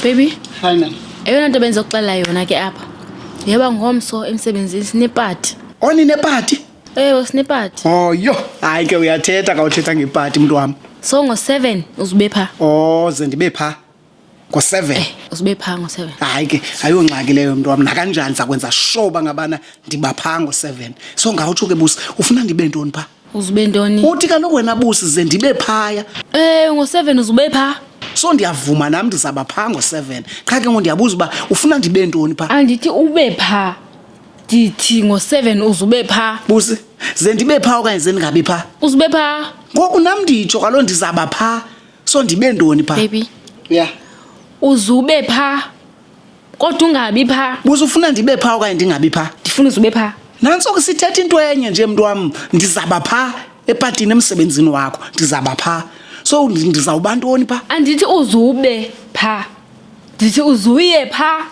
Baby. Finally. Eyona nto benzokuxela yona ke apha. Yeba ngomso emsebenzini sinepati. Oninepati? Ewe sinepati. Oh yho, hayi ke uyathetha ka uthetha ngepati mntu wami. So ngo7 uzube pha. Oh, ze ndibe pha. Ngo7. Uzube pha ngo7. Hayi ke ayongxaki leyo mntu wami, nakanjani sakwenza shoba ngabana ndibapha ngo7. So ngawutsho ke busi, ufuna ndibe ntoni pha? Uzube ntoni? Uthi kaloku wena busi ze ndibe phaya. Ngo7 uzube pha. So ndiyavuma nami ndizabapha ngo7. Qha ke ngondiyabuza uba ufuna ndibe ntoni pha? Andithi ube pha. Ndithi ngo7 uzube pha. Busi, ze ndibe pha okanye ze ndingabi pha? Uzube pha. Ngoku nam nditsho kaloku ndizaba pha. So ndibe ntoni pha? Baby. Yeah. Uzube pha. Kodwa ungabi pha. Busi ufuna ndibe pha okanye ndingabi pha? Ndifuna uzube pha. Nanso ke sithetha into enye nje mntu wam, ndizaba pha epatini emsebenzini wakho, ndizaba pha. So ndizawuba ntoni pha? Andithi uzube pha. Ndithi uzuye pha.